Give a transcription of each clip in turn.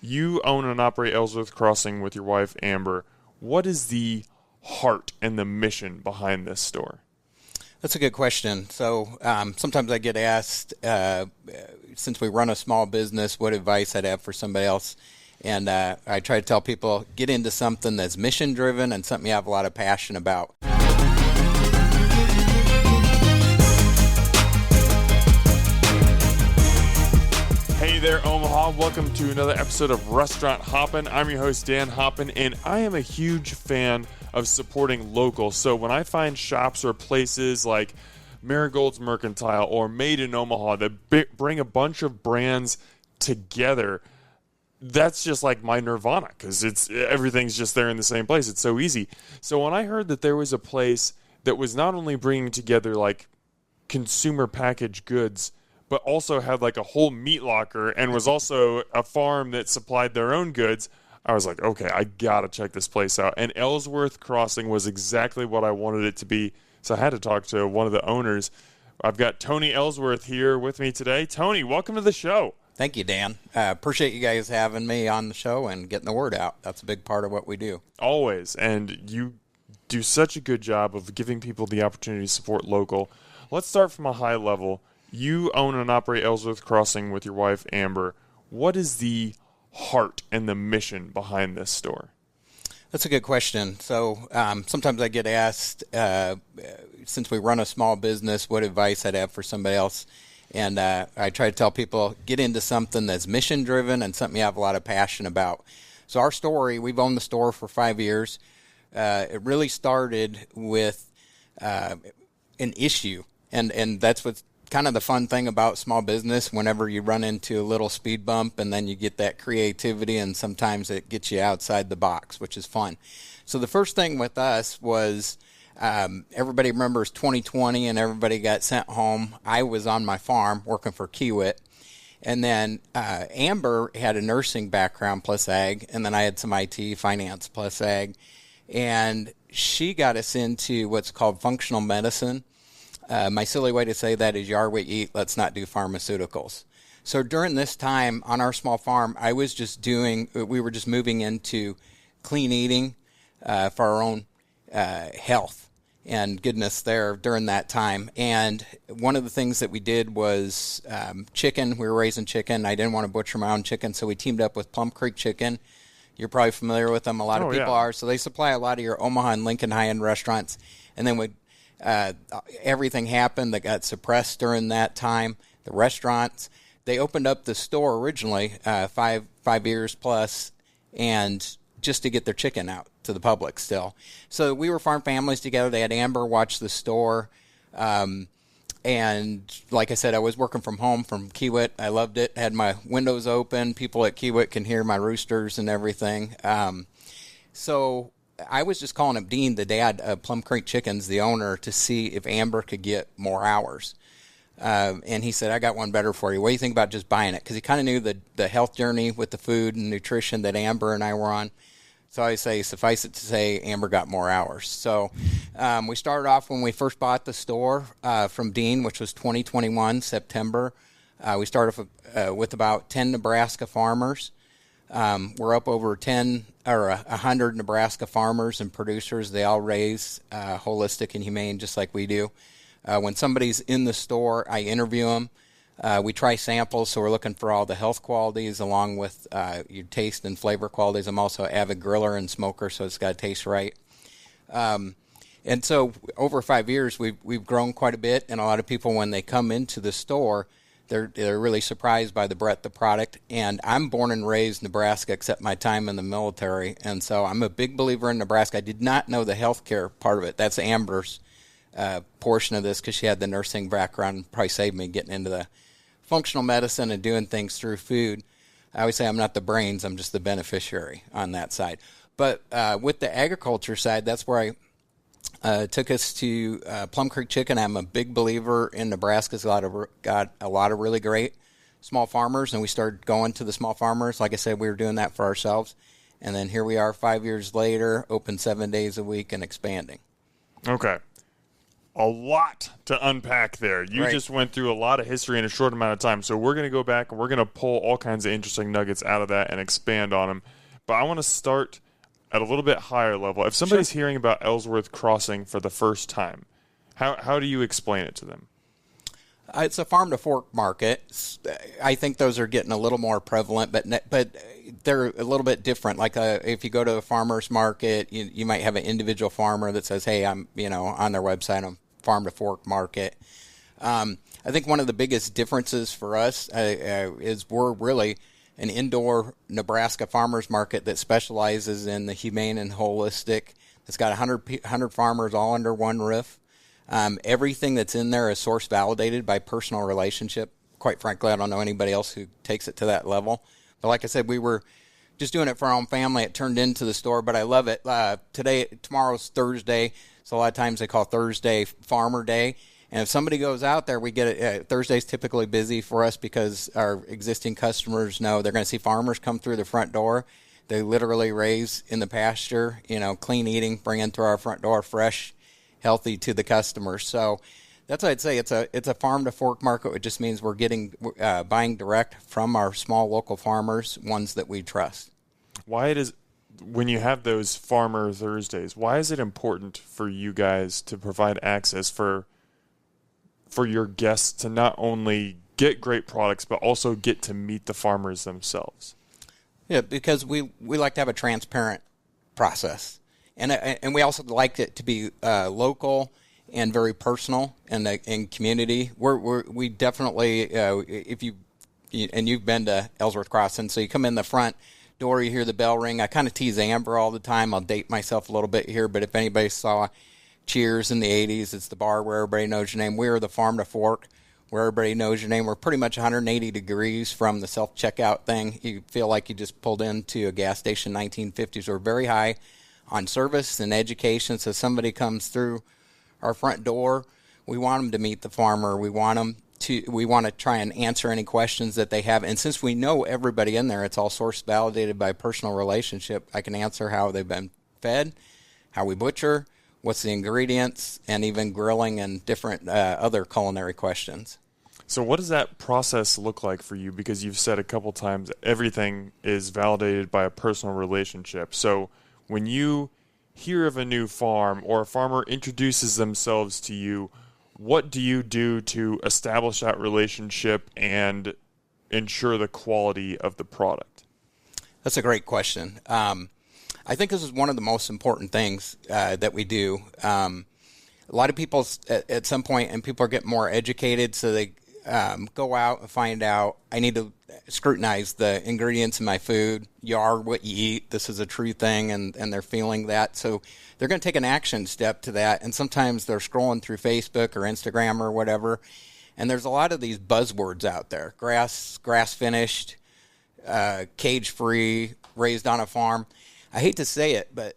You own and operate Ellsworth Crossing with your wife, Amber. What is the heart and the mission behind this store? That's a good question. So sometimes I get asked, since we run a small business, what advice I'd have for somebody else. And I try to tell people, get into something that's mission-driven and something you have a lot of passion about. Hey there, Omaha. Welcome to another episode of Restaurant Hoppen. I'm your host, Dan Hoppen, and I am a huge fan of supporting local. So when I find shops or places like Marigold's Mercantile or Made in Omaha that bring a bunch of brands together, that's just like my nirvana, because everything's just there in the same place. It's so easy. So when I heard that there was a place that was not only bringing together like consumer packaged goods, but also had like a whole meat locker and was also a farm that supplied their own goods, I was like, okay, I gotta check this place out. And Ellsworth Crossing was exactly what I wanted it to be. So I had to talk to one of the owners. I've got Tony Ellsworth here with me today. Tony, welcome to the show. Thank you, Dan. Appreciate you guys having me on the show and getting the word out. That's a big part of what we do. Always. And you do such a good job of giving people the opportunity to support local. Let's start from a high level. You own and operate Ellsworth Crossing with your wife, Amber. What is the heart and the mission behind this store? That's a good question. So sometimes I get asked, since we run a small business, what advice I'd have for somebody else. And I try to tell people, get into something that's mission-driven and something you have a lot of passion about. So our story, we've owned the store for 5 years. It really started with an issue, and that's what's kind of the fun thing about small business. Whenever you run into a little speed bump and then you get that creativity, and sometimes it gets you outside the box, which is fun. So the first thing with us was everybody remembers 2020 and everybody got sent home. I was on my farm working for Kiewit. And then Amber had a nursing background plus ag, and then I had some IT, finance plus ag. And she got us into what's called functional medicine. My silly way to say that is, you are what you eat, let's not do pharmaceuticals. So during this time on our small farm, we were just moving into clean eating for our own health and goodness there during that time. And one of the things that we did was chicken. We were raising chicken. I didn't want to butcher my own chicken, so we teamed up with Plum Creek Chicken. You're probably familiar with them. A lot of people are. So they supply a lot of your Omaha and Lincoln high-end restaurants. And then everything happened that got suppressed during that time. The restaurants, they opened up the store originally 5 years plus, and just to get their chicken out to the public still. So we were farm families together. They had Amber watch the store. And like I said, I was working from home from Kiewit. I loved it. Had my windows open. People at Kiewit can hear my roosters and everything. So I was just calling up Dean, the dad of Plum Creek Chickens, the owner, to see if Amber could get more hours. And he said, I got one better for you. What do you think about just buying it? Because he kind of knew the health journey with the food and nutrition that Amber and I were on. So I say, suffice it to say, Amber got more hours. So we started off when we first bought the store from Dean, which was 2021, September. We started with about 10 Nebraska farmers. We're up over 100 Nebraska farmers and producers. They all raise holistic and humane just like we do. When somebody's in the store, I interview them. We try samples, so we're looking for all the health qualities along with your taste and flavor qualities. I'm also an avid griller and smoker, so it's got to taste right. And so over 5 years, we've grown quite a bit, and a lot of people, when they come into the store, they're really surprised by the breadth of product. And I'm born and raised Nebraska, except my time in the military, and so I'm a big believer in Nebraska. I did not know the healthcare part of it. That's Amber's portion of this, because she had the nursing background, probably saved me getting into the functional medicine and doing things through food. I always say I'm not the brains, I'm just the beneficiary on that side. But with the agriculture side, that's where I took us to Plum Creek Chicken. I'm a big believer in Nebraska's got a lot of really great small farmers, and we started going to the small farmers. Like I said, we were doing that for ourselves. And then here we are 5 years later, open 7 days a week and expanding. Okay. a lot to unpack there. You just went through a lot of history in a short amount of time. So we're going to go back and we're going to pull all kinds of interesting nuggets out of that and expand on them. But I want to start at a little bit higher level. If somebody's hearing about Ellsworth Crossing for the first time, how do you explain it to them? It's a farm to fork market. I think those are getting a little more prevalent, but they're a little bit different. Like if you go to a farmer's market, you might have an individual farmer that says, "Hey, I'm on their website, I'm farm to fork market." I think one of the biggest differences for us is we're really an indoor Nebraska farmers market that specializes in the humane and holistic. It's got 100 farmers all under one roof. Everything that's in there is source validated by personal relationship. Quite frankly, I don't know anybody else who takes it to that level. But like I said, we were just doing it for our own family. It turned into the store, but I love it. Tomorrow's Thursday, so a lot of times they call Thursday Farmer Day. And if somebody goes out there, we get it. Thursday's typically busy for us because our existing customers know they're going to see farmers come through the front door. They literally raise in the pasture, clean eating, bring in through our front door, fresh, healthy to the customer. So that's what I'd say. It's a farm to fork market. It just means we're getting buying direct from our small local farmers, ones that we trust. When you have those Farmer Thursdays, why is it important for you guys to provide access for your guests to not only get great products but also get to meet the farmers themselves? Yeah, because we like to have a transparent process. And we also like it to be local and very personal and community. We definitely, if you've been to Ellsworth Crossing, so you come in the front door, you hear the bell ring. I kind of tease Amber all the time. I'll date myself a little bit here, but if anybody saw Cheers in the 80s, it's the bar where everybody knows your name. We're the farm to fork where everybody knows your name. We're pretty much 180 degrees from the self-checkout thing. You feel like you just pulled into a gas station 1950s. We're very high on service and education. So somebody comes through our front door, we want them to meet the farmer. We want to try and answer any questions that they have. And since we know everybody in there, it's all source validated by personal relationship. I can answer how they've been fed, how we butcher, what's the ingredients, and even grilling and different other culinary questions. So what does that process look like for you? Because you've said a couple times everything is validated by a personal relationship. So when you hear of a new farm or a farmer introduces themselves to you, what do you do to establish that relationship and ensure the quality of the product? That's a great question. I think this is one of the most important things that we do. A lot of people at some point, and people are getting more educated, so they go out and find out, I need to scrutinize the ingredients in my food. You are what you eat. This is a true thing, and they're feeling that. So they're going to take an action step to that, and sometimes they're scrolling through Facebook or Instagram or whatever, and there's a lot of these buzzwords out there. Grass-finished, cage-free, raised on a farm. I hate to say it, but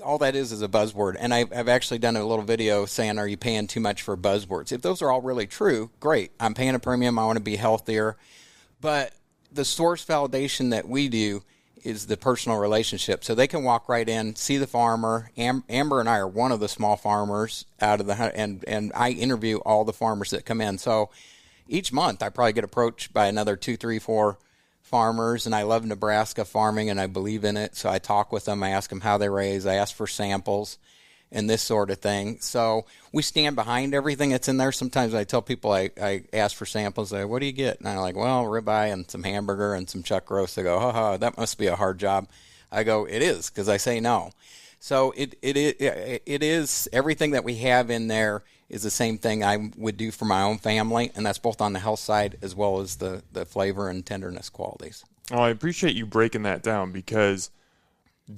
all that is a buzzword. And I've actually done a little video saying, are you paying too much for buzzwords? If those are all really true, great. I'm paying a premium. I want to be healthier. But the source validation that we do is the personal relationship. So they can walk right in, see the farmer. Amber and I are one of the small farmers out of and I interview all the farmers that come in. So each month I probably get approached by another 2, 3, 4 farmers, and I love Nebraska farming and I believe in it. So I talk with them, I ask them how they raise, I ask for samples and this sort of thing. So we stand behind everything that's in there. Sometimes I tell people I ask for samples, what do you get? And I'm like, well, ribeye and some hamburger and some chuck roast. They go, haha, that must be a hard job. I go, it is, because I say no. So it is everything that we have in there is the same thing I would do for my own family, and that's both on the health side as well as the flavor and tenderness qualities. Oh, I appreciate you breaking that down, because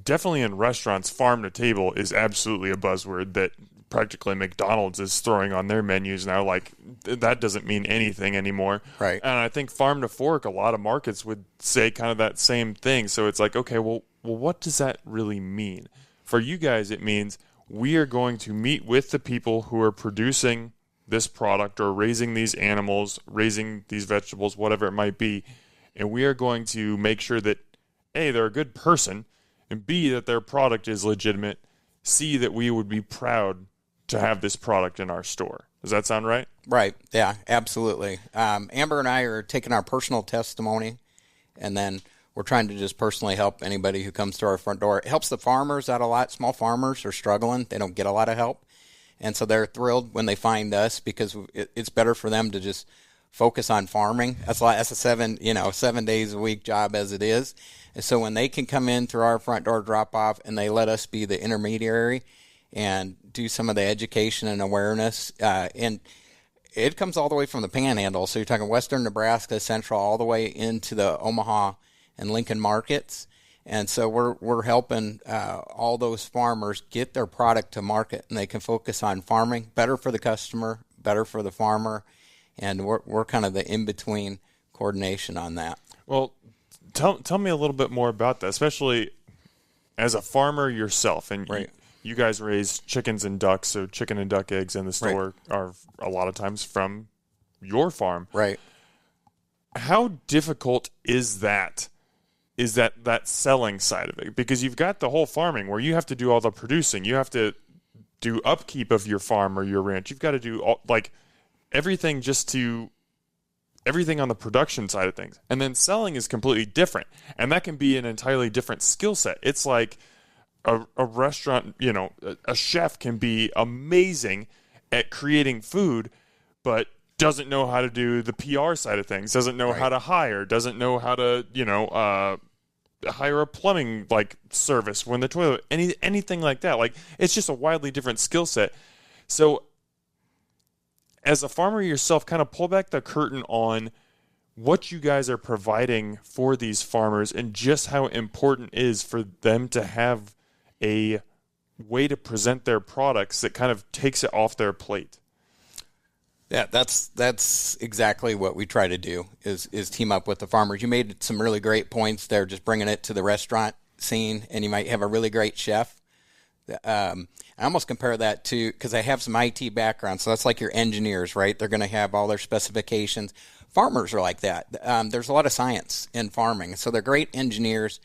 definitely in restaurants, farm to table is absolutely a buzzword that practically McDonald's is throwing on their menus now. Like, that doesn't mean anything anymore. Right. And I think farm to fork, a lot of markets would say kind of that same thing. So it's like, okay, well, what does that really mean? For you guys, it means we are going to meet with the people who are producing this product or raising these animals, raising these vegetables, whatever it might be, and we are going to make sure that, A, they're a good person, and B, that their product is legitimate, C, that we would be proud to have this product in our store. Does that sound right? Right. Yeah, absolutely. Amber and I are taking our personal testimony, and then we're trying to just personally help anybody who comes to our front door. It helps the farmers out a lot. Small farmers are struggling. They don't get a lot of help. And so they're thrilled when they find us because it's better for them to just focus on farming. That's a 7 days a week job as it is. And so when they can come in through our front door drop off and they let us be the intermediary and do some of the education and awareness, and it comes all the way from the Panhandle. So you're talking western Nebraska, central, all the way into the Omaha and Lincoln markets. And so we're helping all those farmers get their product to market, and they can focus on farming, better for the customer, better for the farmer, and we're kind of the in-between coordination on that. Well, tell me a little bit more about that, especially as a farmer yourself. And right. You guys raise chickens and ducks, so chicken and duck eggs in the store right. are a lot of times from your farm. Right. How difficult is that? Is that selling side of it? Because you've got the whole farming where you have to do all the producing. You have to do upkeep of your farm or your ranch. You've got to do everything everything on the production side of things. And then selling is completely different. And that can be an entirely different skill set. It's like a restaurant, a chef can be amazing at creating food, but doesn't know how to do the PR side of things, doesn't know right. how to hire, doesn't know how to, hire a plumbing service when the toilet, anything like that. It's just a wildly different skill set. So as a farmer yourself, kind of pull back the curtain on what you guys are providing for these farmers and just how important it is for them to have a way to present their products that kind of takes it off their plate. Yeah, that's exactly what we try to do is team up with the farmers. You made some really great points there, just bringing it to the restaurant scene, and you might have a really great chef. I almost compare that to, because I have some IT background, so that's like your engineers, right? They're going to have all their specifications. Farmers are like that. There's a lot of science in farming, so they're great engineers,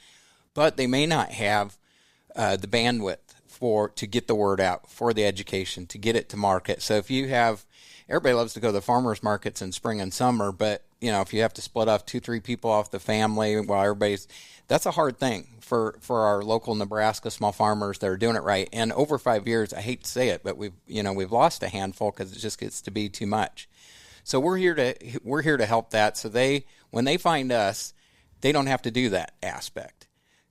but they may not have the bandwidth to get the word out, for the education, to get it to market. So if you have, everybody loves to go to the farmers markets in spring and summer, but if you have to split off 2-3 people off the family while that's a hard thing for our local Nebraska small farmers that are doing it right. And over 5 years, I hate to say it, but we've lost a handful because it just gets to be too much. So we're here to help that. So when they find us, they don't have to do that aspect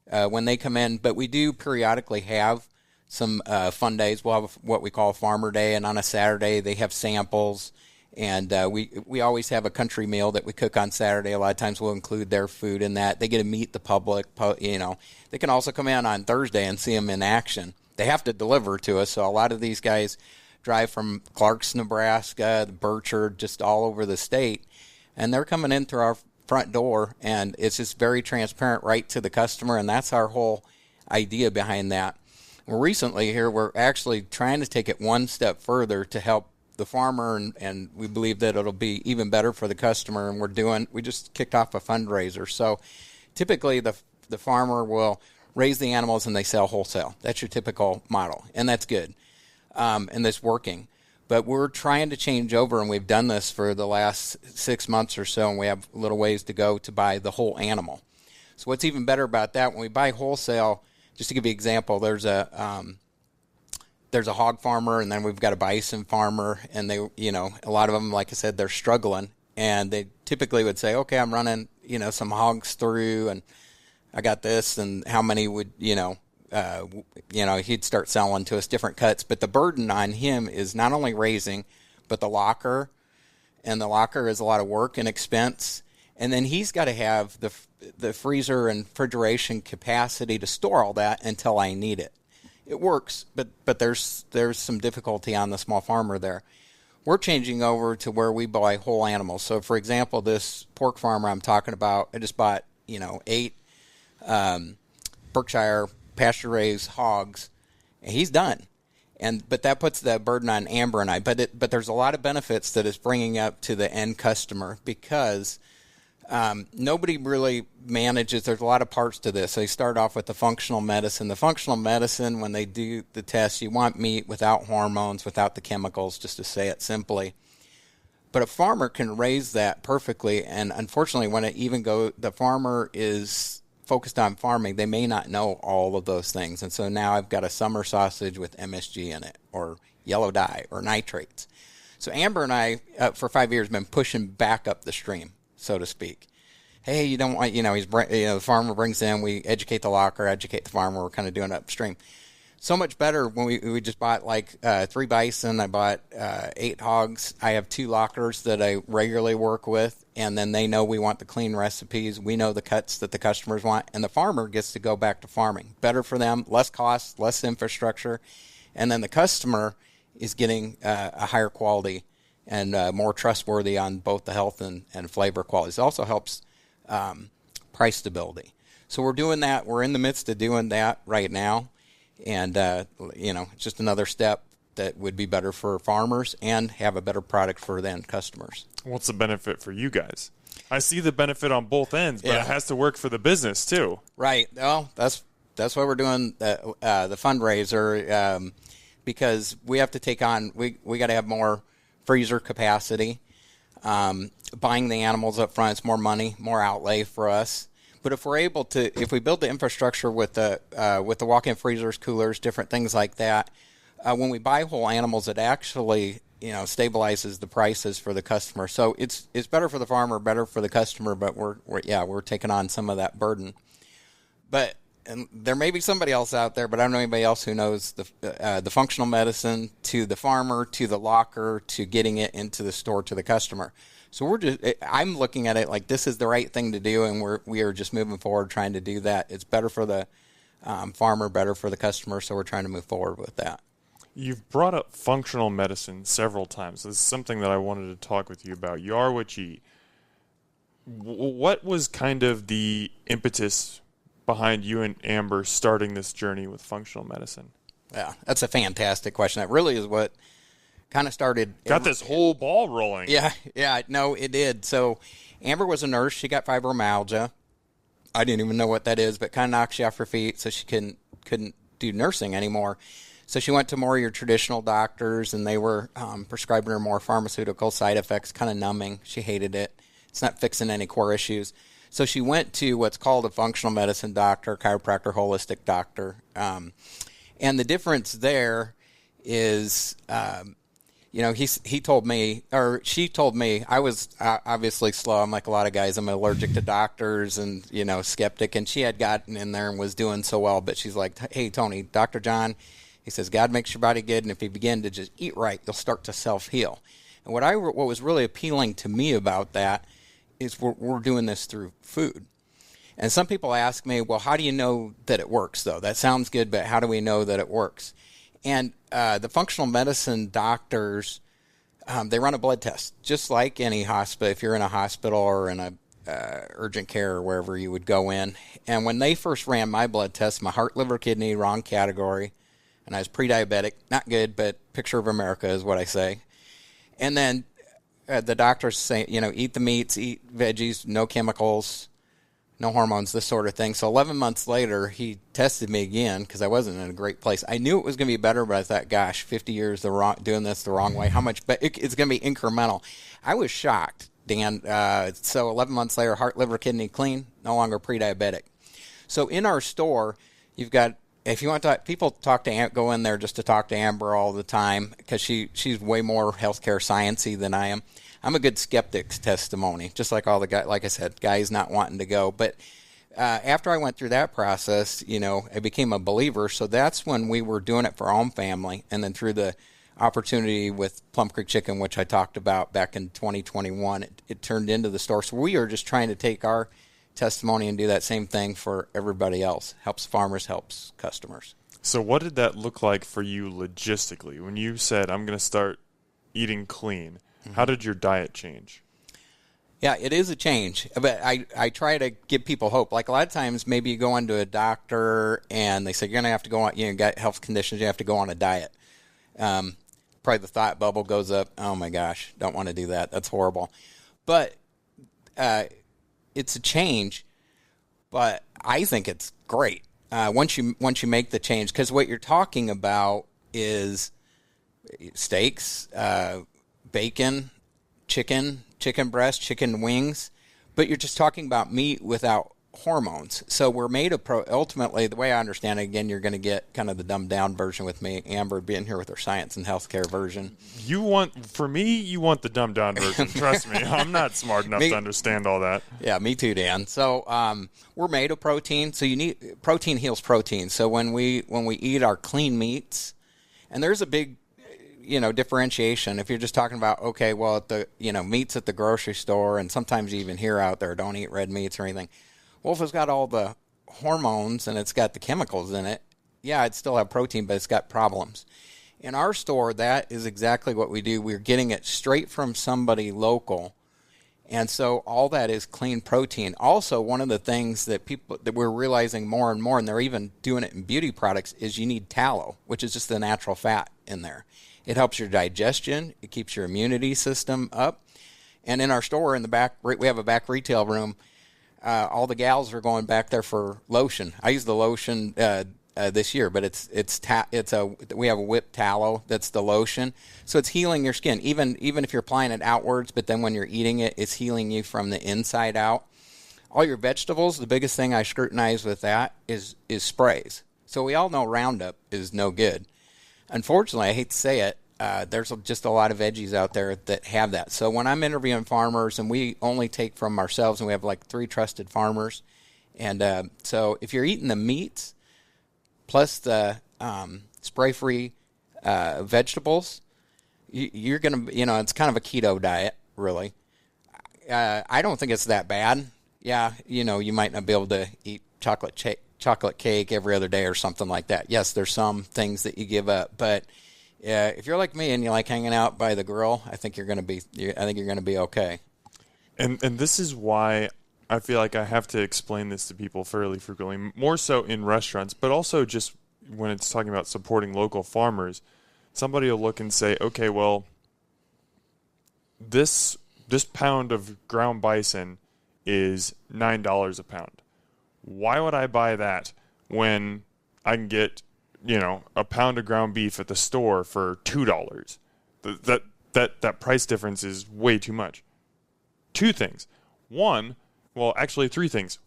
when they come in. But we do periodically have some fun days. We'll have what we call a farmer day, and on a Saturday they have samples, and we always have a country meal that we cook on Saturday. A lot of times we'll include their food in that. They get to meet the public. They can also come in on Thursday and see them in action. They have to deliver to us, so a lot of these guys drive from Clarks, Nebraska, Burchard, just all over the state, and they're coming in through our front door, and it's just very transparent right to the customer, and that's our whole idea behind that. Well, recently here, we're actually trying to take it one step further to help the farmer, and we believe that it'll be even better for the customer. And we just kicked off a fundraiser. So typically the farmer will raise the animals and they sell wholesale. That's your typical model, and that's good, and that's working. But we're trying to change over, and we've done this for the last 6 months or so, and we have a little ways to go to buy the whole animal. So what's even better about that, when we buy wholesale, just to give you an example, there's a hog farmer, and then we've got a bison farmer, and they, a lot of them, like I said, they're struggling, and they typically would say, okay, I'm running, some hogs through, and I got this, and how many would, he'd start selling to us different cuts, but the burden on him is not only raising, but the locker, and the locker is a lot of work and expense. And then he's got to have the freezer and refrigeration capacity to store all that until I need it. It works, but there's some difficulty on the small farmer there. We're changing over to where we buy whole animals. So, for example, this pork farmer I'm talking about, I just bought 8 Berkshire pasture-raised hogs, and he's done. But that puts the burden on Amber and I. But there's a lot of benefits that it's bringing up to the end customer because Nobody really manages. There's a lot of parts to this. They start off with the functional medicine. The functional medicine, when they do the test, you want meat without hormones, without the chemicals, just to say it simply. But a farmer can raise that perfectly, and unfortunately, when the farmer is focused on farming, they may not know all of those things. And so now I've got a summer sausage with MSG in it, or yellow dye, or nitrates. So Amber and I, for 5 years, been pushing back up the stream, so to speak. Hey, you don't want, the farmer brings in, we educate the locker, educate the farmer, we're kind of doing it upstream. So much better when we just bought 3 bison, I bought 8 hogs. I have 2 lockers that I regularly work with, and then they know we want the clean recipes. We know the cuts that the customers want, and the farmer gets to go back to farming. Better for them, less cost, less infrastructure, and then the customer is getting a higher quality and more trustworthy on both the health and flavor qualities. It also helps price stability. So we're doing that. We're in the midst of doing that right now. And, just another step that would be better for farmers and have a better product for then customers. What's the benefit for you guys? I see the benefit on both ends, but it has to work for the business too. Right. Well, that's why we're doing the fundraiser, because we have to take on, we got to have more freezer capacity. Buying the animals up front is more money, more outlay for us. But if we build the infrastructure with the walk-in freezers, coolers, different things like that, when we buy whole animals, it actually stabilizes the prices for the customer. So it's better for the farmer, better for the customer. But we're taking on some of that burden. But and there may be somebody else out there, but I don't know anybody else who knows the functional medicine to the farmer, to the locker, to getting it into the store to the customer. So I'm looking at it like this is the right thing to do, and we are just moving forward trying to do that. It's better for the farmer, better for the customer, so we're trying to move forward with that. You've brought up functional medicine several times. This is something that I wanted to talk with you about. You are what you eat. What was kind of the impetus behind you and Amber starting this journey with functional medicine? Yeah, that's a fantastic question. That really is what kind of started. Got this whole ball rolling. Yeah, no, it did. So Amber was a nurse. She got fibromyalgia. I didn't even know what that is, but kind of knocks you off her feet, so she couldn't do nursing anymore. So she went to more of your traditional doctors, and they were prescribing her more pharmaceutical side effects, kind of numbing. She hated it. It's not fixing any core issues. So she went to what's called a functional medicine doctor, chiropractor, holistic doctor. And the difference there is, he told me, or she told me, I was obviously slow. I'm like a lot of guys. I'm allergic to doctors and, skeptic. And she had gotten in there and was doing so well. But she's like, hey, Tony, Dr. John, he says, God makes your body good. And if you begin to just eat right, you'll start to self-heal. And what was really appealing to me about that is we're doing this through food. And some people ask me, well, how do you know that it works, though? That sounds good, but how do we know that it works? And the functional medicine doctors, they run a blood test, just like any hospital. If you're in a hospital or in a urgent care or wherever you would go in. And when they first ran my blood test, my heart, liver, kidney, wrong category, and I was pre-diabetic. Not good, but picture of America is what I say. And then the doctors say, eat the meats, eat veggies, no chemicals, no hormones, this sort of thing. So 11 months later, he tested me again because I wasn't in a great place. I knew it was going to be better, but I thought, gosh, 50 years doing this the wrong way. How much? But it's going to be incremental. I was shocked, Dan. So 11 months later, heart, liver, kidney clean, no longer pre-diabetic. So in our store, you've got, if you want to, people go in there just to talk to Amber all the time because she's way more healthcare sciencey than I am. I'm a good skeptic's testimony, just like all the guys, like I said, guys not wanting to go. But after I went through that process, I became a believer. So that's when we were doing it for our own family. And then through the opportunity with Plum Creek Chicken, which I talked about back in 2021, it turned into the store. So we are just trying to take our testimony and do that same thing for everybody else. Helps farmers, helps customers. So what did that look like for you logistically? When you said, I'm going to start eating clean, how did your diet change? Yeah, it is a change, but I try to give people hope. Like a lot of times, maybe you go into a doctor and they say you're going to have to go on, got health conditions, you have to go on a diet. Probably the thought bubble goes up. Oh my gosh, don't want to do that. That's horrible. But it's a change, but I think it's great once you make the change, because what you're talking about is steaks, bacon, chicken breast, chicken wings, but you're just talking about meat without hormones. So we're made of ultimately, the way I understand it, again, you're going to get kind of the dumbed down version with me, Amber being here with her science and healthcare version. You want the dumbed down version. Trust me, I'm not smart enough to understand all that. Yeah, me too, Dan. So we're made of protein. So you need protein heals protein. So when we eat our clean meats, and there's a big differentiation. If you're just talking about, okay, well, at the meats at the grocery store, and sometimes you even hear out there, don't eat red meats or anything. Well, if it's got all the hormones and it's got the chemicals in it, yeah, it'd still have protein, but it's got problems. In our store, that is exactly what we do. We're getting it straight from somebody local. And so all that is clean protein. Also, one of the things that we're realizing more and more, and they're even doing it in beauty products, is you need tallow, which is just the natural fat in there. It helps your digestion. It keeps your immunity system up. And in our store, in the back, we have a back retail room. All the gals are going back there for lotion. I use the lotion this year, but we have a whipped tallow that's the lotion, so it's healing your skin. Even if you're applying it outwards, but then when you're eating it, it's healing you from the inside out. All your vegetables, the biggest thing I scrutinize with that is sprays. So we all know Roundup is no good. Unfortunately, I hate to say it, there's just a lot of veggies out there that have that. So when I'm interviewing farmers, and we only take from ourselves, and we have like 3 trusted farmers, and so if you're eating the meats plus the spray-free vegetables, you're going to, it's kind of a keto diet, really. I don't think it's that bad. Yeah, you might not be able to eat chocolate cake every other day or something like that. Yes, there's some things that you give up, but if you're like me and you like hanging out by the grill, I think you're going to be okay. And this is why I feel like I have to explain this to people fairly frequently, more so in restaurants, but also just when it's talking about supporting local farmers. Somebody will look and say, okay, well, this pound of ground bison is $9 a pound. Why would I buy that when I can get a pound of ground beef at the store for $2? That price difference is way too much. 2 things. Three things.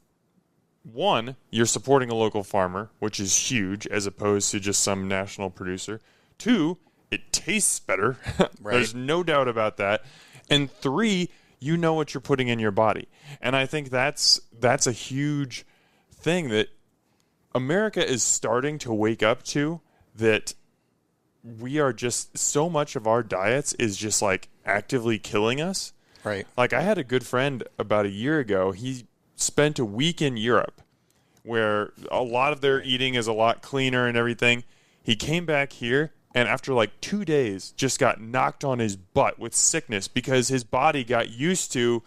1, you're supporting a local farmer, which is huge, as opposed to just some national producer. 2, it tastes better. Right. There's no doubt about that. And 3, you know what you're putting in your body. And I think that's a huge thing that America is starting to wake up to, that we are just, so much of our diets is just like actively killing us. Right. Like, I had a good friend about a year ago. He spent a week in Europe where a lot of their eating is a lot cleaner and everything. He came back here, and after like 2 days just got knocked on his butt with sickness because his body got used to,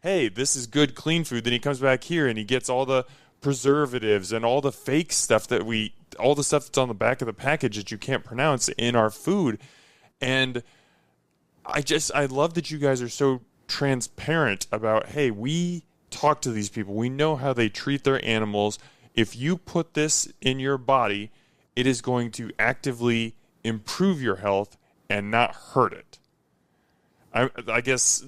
hey, this is good, clean food. Then he comes back here and he gets all the preservatives and all the fake stuff all the stuff that's on the back of the package that you can't pronounce in our food. And I love that you guys are so transparent about, hey, we talk to these people. We know how they treat their animals. If you put this in your body, it is going to actively improve your health and not hurt it. I guess,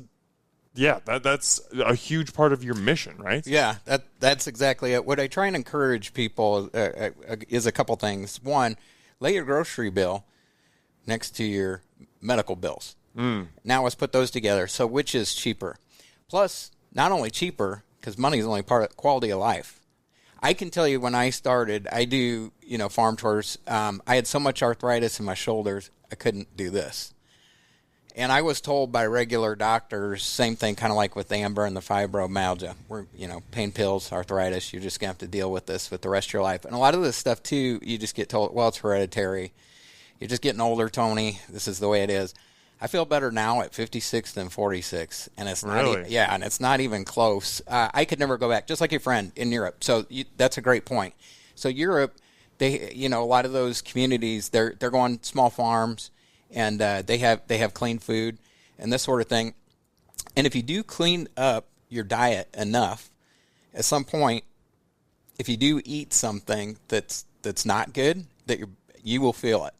yeah, that's a huge part of your mission, right? Yeah, that's exactly it. What I try and encourage people is a couple things. 1, lay your grocery bill next to your medical bills. Now let's put those together. So which is cheaper? Plus, not only cheaper, because money is only part of quality of life. I can tell you when I started, I do, farm tours. I had so much arthritis in my shoulders, I couldn't do this. And I was told by regular doctors, same thing, kind of like with Amber and the fibromyalgia. We're, pain pills, arthritis, you're just going to have to deal with this with the rest of your life. And a lot of this stuff, too, you just get told, well, it's hereditary. You're just getting older, Tony. This is the way it is. I feel better now at 56 than 46, and it's not really? And it's not even close. I could never go back, just like your friend in Europe. So that's a great point. So Europe, they, a lot of those communities, they're going small farms, and they have clean food and this sort of thing. And if you do clean up your diet enough, at some point, if you do eat something that's not good, you will feel it.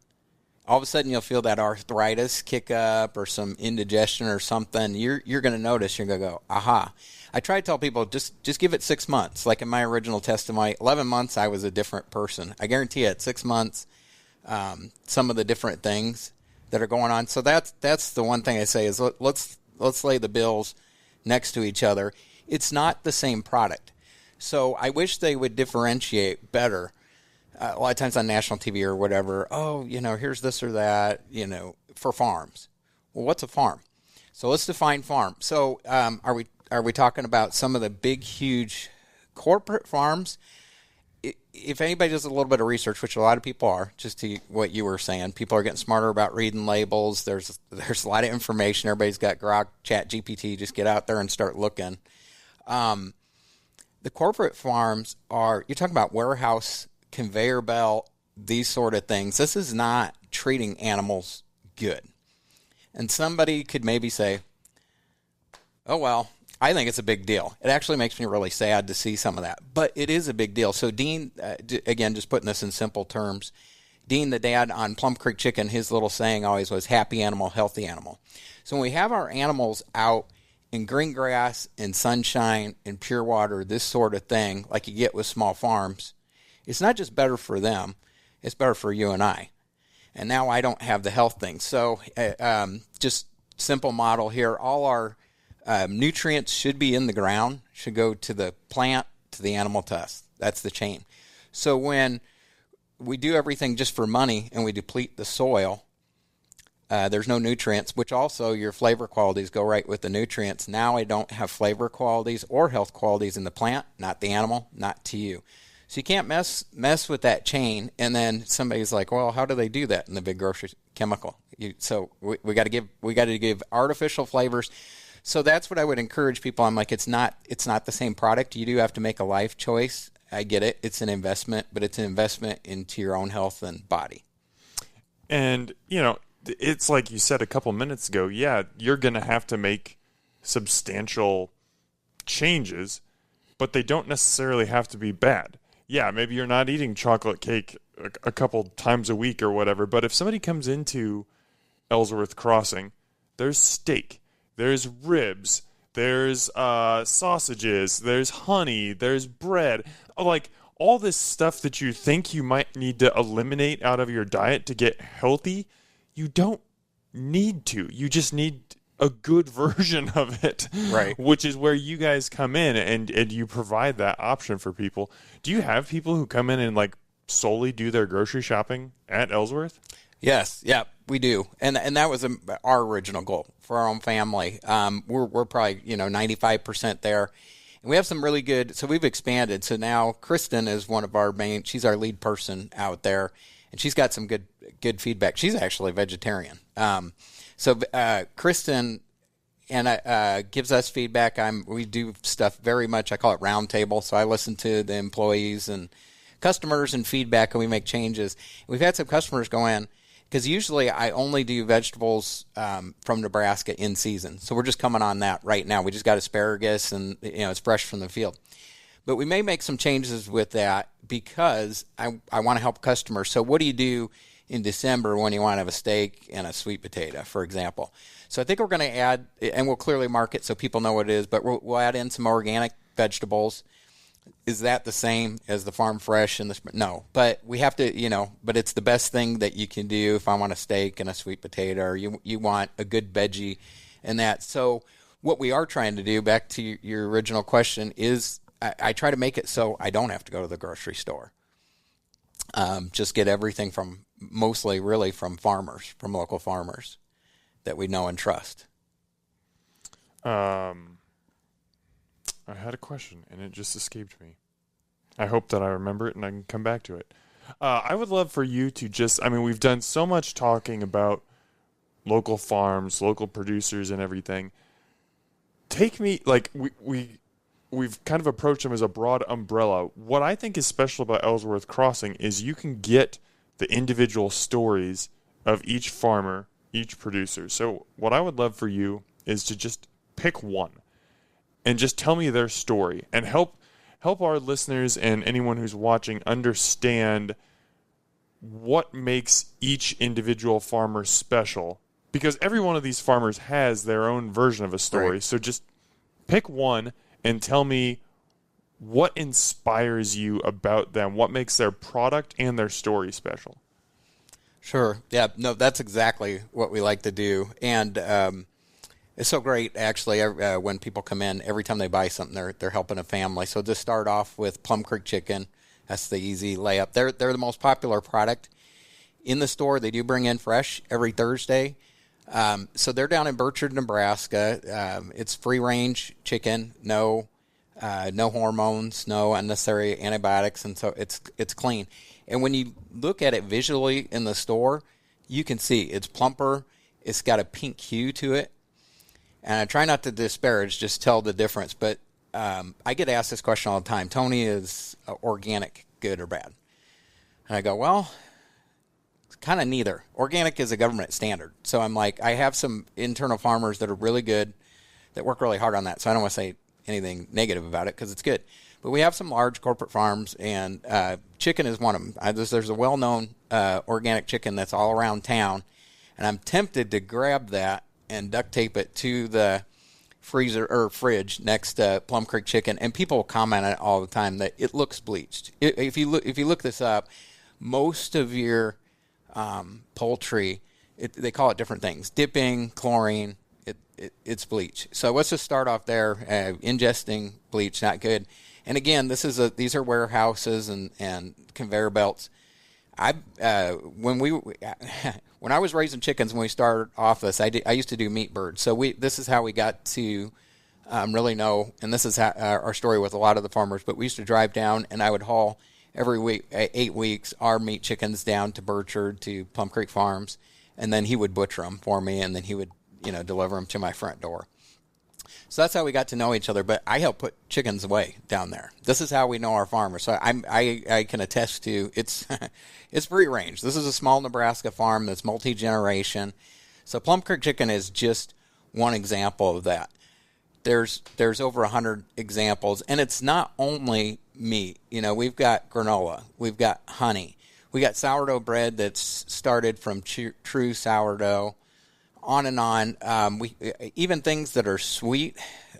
All of a sudden, you'll feel that arthritis kick up or some indigestion or something. You're going to notice. You're going to go, aha. I try to tell people, just give it 6 months. Like in my original testimony, 11 months, I was a different person. I guarantee you at 6 months, some of the different things that are going on. So that's the one thing I say is let's lay the bills next to each other. It's not the same product. So I wish they would differentiate better. A lot of times on national TV or whatever, here's this or that, for farms. Well, what's a farm? So let's define farm. So are we talking about some of the big, huge corporate farms? If anybody does a little bit of research, which a lot of people are, just to what you were saying, people are getting smarter about reading labels. There's a lot of information. Everybody's got Grok, Chat, GPT. Just get out there and start looking. The corporate farms you're talking about warehouse, conveyor belt, these sort of things. This is not treating animals good. And somebody could maybe say, oh, well, I think it's a big deal. It actually makes me really sad to see some of that. But it is a big deal. So Dean, again, just putting this in simple terms, Dean, the dad on Plum Creek Chicken, his little saying always was happy animal, healthy animal. So when we have our animals out in green grass, in sunshine, in pure water, this sort of thing, like you get with small farms, it's not just better for them, it's better for you and I. And now I don't have the health thing. So just simple model here. All our nutrients should be in the ground, should go to the plant, to the animal, to us. That's the chain. So when we do everything just for money and we deplete the soil, there's no nutrients, which also your flavor qualities go right with the nutrients. Now I don't have flavor qualities or health qualities in the plant, not the animal, not to you. So you can't mess with that chain. And then somebody's like, well, how do they do that in the big grocery chemical? So we got to give artificial flavors. So that's what I would encourage people. I'm like, it's not the same product. You do have to make a life choice. I get it. It's an investment, but it's an investment into your own health and body. And, it's like you said a couple minutes ago, yeah, you're going to have to make substantial changes, but they don't necessarily have to be bad. Yeah, maybe you're not eating chocolate cake a couple times a week or whatever, but if somebody comes into Ellsworth Crossing, there's steak, there's ribs, there's sausages, there's honey, there's bread, like all this stuff that you think you might need to eliminate out of your diet to get healthy. You don't need to. You just need a good version of it, right? Which is where you guys come in and you provide that option for people. Do you have people who come in and like solely do their grocery shopping at Ellsworth? Yes, yeah, we do, and that was our original goal for our own family. We're probably 95% there, and we have some really good. So we've expanded. So now Kristen is one of our main. She's our lead person out there, and she's got some good feedback. She's actually a vegetarian. So Kristen gives us feedback. We do stuff very much. I call it round table. So I listen to the employees and customers and feedback, and we make changes. We've had some customers go in because usually I only do vegetables from Nebraska in season. So we're just coming on that right now. We just got asparagus, and it's fresh from the field. But we may make some changes with that because I want to help customers. So what do you do in December when you want to have a steak and a sweet potato, for example? So I think we're going to add, and we'll clearly mark it so people know what it is, but we'll add in some organic vegetables. Is that the same as the farm fresh? No, but we have to, but it's the best thing that you can do if I want a steak and a sweet potato, or you want a good veggie and that. So what we are trying to do, back to your original question, is I try to make it so I don't have to go to the grocery store. Just get everything mostly from farmers, from local farmers that we know and trust. I had a question and it just escaped me. I hope that I remember it and I can come back to it. I would love for you to we've done so much talking about local farms, local producers and everything. Take me, we've kind of approached them as a broad umbrella. What I think is special about Ellsworth Crossing is you can get the individual stories of each farmer, each producer. So what I would love for you is to just pick one and just tell me their story and help help our listeners and anyone who's watching understand what makes each individual farmer special. Because every one of these farmers has their own version of a story. Right. So just pick one and tell me what inspires you about them, what makes their product and their story special. Sure. Yeah, no, that's exactly what we like to do. And it's so great, actually, when people come in, every time they buy something, they're helping a family. So just start off with Plum Creek Chicken. That's the easy layup. They're the most popular product in the store. They do bring in fresh every Thursday. So they're down in Burchard, Nebraska. It's free-range chicken, no hormones, no unnecessary antibiotics, and so it's clean. And when you look at it visually in the store, you can see it's plumper. It's got a pink hue to it. And I try not to disparage, just tell the difference. But I get asked this question all the time. Tony, is organic good or bad? And I go, well, it's kind of neither. Organic is a government standard. So I'm like, I have some internal farmers that are really good, that work really hard on that. So I don't want to say anything negative about it because it's good. But we have some large corporate farms, and chicken is one of them. There's a well-known organic chicken that's all around town, and I'm tempted to grab that and duct tape it to the freezer or fridge next to Plum Creek Chicken, and people comment on it all the time that it looks bleached. If you look this up, most of your poultry, they call it different things: dipping, chlorine. It's bleach. So let's just start off there. Ingesting bleach, not good. And again, these are warehouses and conveyor belts. When I was raising chickens, when we started off this, I used to do meat birds. So this is how we got to really know, and this is our story with a lot of the farmers. But we used to drive down, and I would haul every week, 8 weeks, our meat chickens down to Burchard to Plum Creek Farms, and then he would butcher them for me, and then he would deliver them to my front door. So that's how we got to know each other. But I help put chickens away down there. This is how we know our farmers. So I can attest to it's free range. This is a small Nebraska farm that's multi-generation. So Plum Creek Chicken is just one example of that. There's over 100 examples, and it's not only meat. We've got granola, we've got honey, we got sourdough bread that's started from true sourdough. On and on. We even things that are sweet.